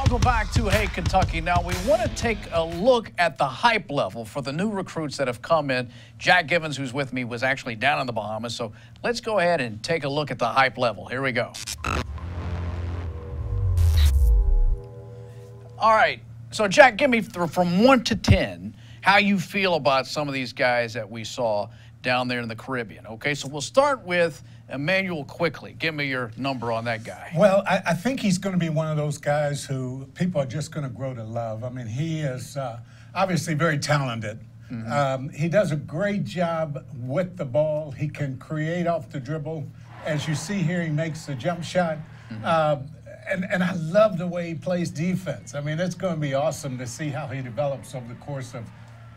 Welcome back to Hey Kentucky. Now, we want to take a look at the hype level for the new recruits that have come in. Jack Givens, who's with me, was actually down in the Bahamas. So let's go ahead and take a look at the hype level. Here we go. All right. So, Jack, give me from 1 to 10 how you feel about some of these guys that we saw down there in the Caribbean. Okay, so we'll start with Emmanuel quickly. Give me your number on that guy. Well, I think he's going to be one of those guys who people are just going to grow to love. I mean, he is obviously very talented. He does a great job with the ball. He can create off the dribble. As you see here, he makes the jump shot. And I love the way he plays defense. I mean, it's going to be awesome to see how he develops over the course of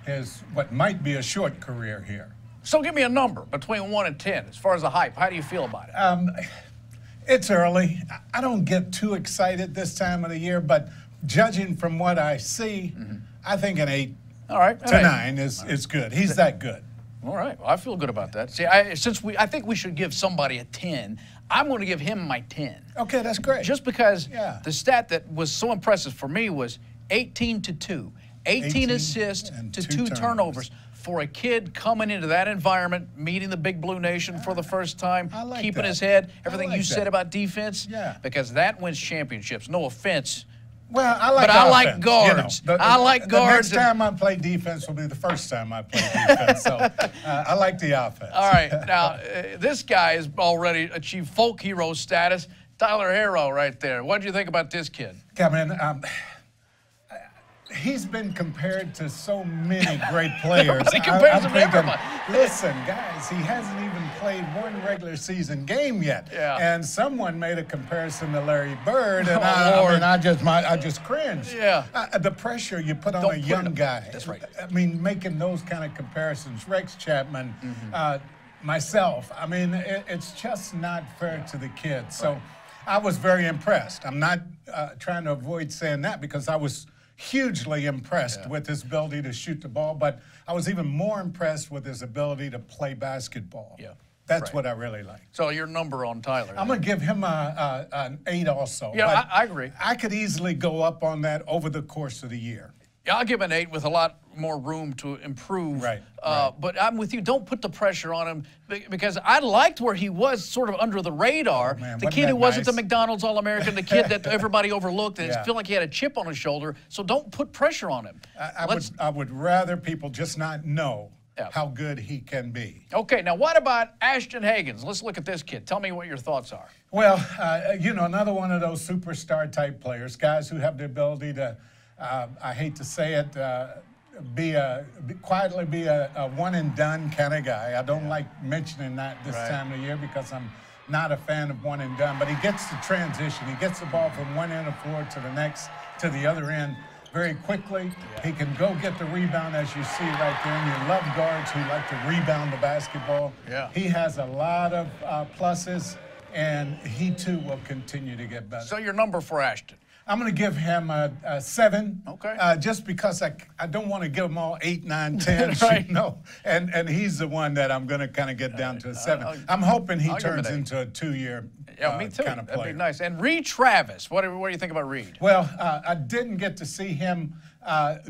his, what might be a short career here. So give me a number between 1 and 10 as far as the hype. How do you feel about it? It's early. I don't get too excited this time of the year, but judging from what I see, I think an 8 to 9 is good. He's that good. All right. Well, I feel good about that. See, I think we should give somebody a 10. I'm going to give him my 10. Okay, that's great. Just because the stat that was so impressive for me was 18 to 2. 18 assists to 2 turnovers. For a kid coming into that environment, meeting the Big Blue Nation for the first time, keeping his head, everything you said about defense, because that wins championships. No offense. Well, I like I like guards. You know, I like guards. The next time I play defense will be the first time I play defense. So I like the offense. All right. Now, this guy has already achieved folk hero status. Tyler Herro right there. What do you think about this kid? Come in. He's been compared to so many great players. He compares him to everybody. Listen, guys, he hasn't even played one regular season game yet. And someone made a comparison to Larry Bird, and I just cringed. The pressure you put on a young guy. That's right. I mean, making those kind of comparisons. Rex Chapman, myself. I mean, it's just not fair to the kids. So I was very impressed. I'm not trying to avoid saying that because I was hugely impressed with his ability to shoot the ball, but I was even more impressed with his ability to play basketball. That's what I really like. So your number on Tyler? I'm going to give him an 8 also. Yeah, I agree. I could easily go up on that over the course of the year. Yeah, I'll give him an 8 with a lot more room to improve. But I'm with you. Don't put the pressure on him because I liked where he was sort of under the radar. The kid who wasn't the McDonald's All-American, the kid that everybody overlooked and felt like he had a chip on his shoulder. So don't put pressure on him. I would rather people just not know how good he can be. Okay, now what about Ashton Hagen? Let's look at this kid. Tell me what your thoughts are. Well, you know, another one of those superstar type players, guys who have the ability to I hate to say it, quietly be a one-and-done kind of guy. I don't like mentioning that this time of year because I'm not a fan of one-and-done. But he gets the transition. He gets the ball from one end of the floor to the next, to the other end very quickly. He can go get the rebound, as you see right there. And you love guards who like to rebound the basketball. He has a lot of pluses, and he, too, will continue to get better. So your number for Ashton? I'm going to give him a 7. Just because I don't want to give them all 8, 9, 10. You know, and he's the one that I'm going to kind of get down to a 7. I'm hoping he turns into a 2-year me too. kind of player. That'd be nice. And Reed Travis, what do you think about Reed? Well, I didn't get to see him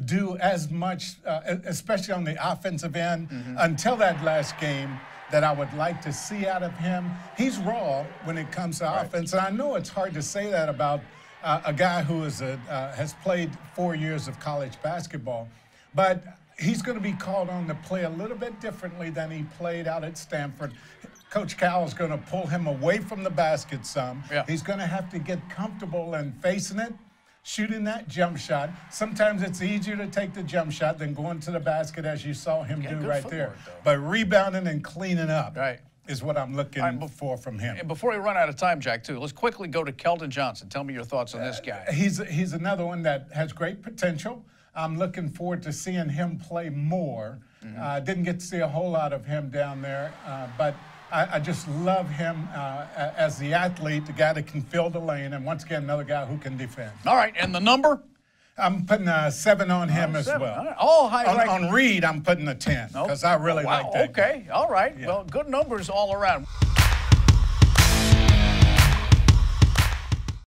do as much, especially on the offensive end, until that last game that I would like to see out of him. He's raw when it comes to offense, and I know it's hard to say that about a guy who is has played 4 years of college basketball, but he's going to be called on to play a little bit differently than he played out at Stanford. Coach Cal is going to pull him away from the basket some. He's going to have to get comfortable in facing it, shooting that jump shot. Sometimes it's easier to take the jump shot than going to the basket, as you saw him do right there. But rebounding and cleaning up is what I'm looking for from him. And before we run out of time, Jack, too, let's quickly go to Keldon Johnson. Tell me your thoughts on this guy. He's another one that has great potential. I'm looking forward to seeing him play more. Didn't get to see a whole lot of him down there, but I just love him as the athlete, the guy that can fill the lane, and once again, another guy who can defend. All right, and the number? I'm putting a 7 on him as well. All high on Reed, I'm putting a 10 because I really like that. Okay, all right. Well, good numbers all around.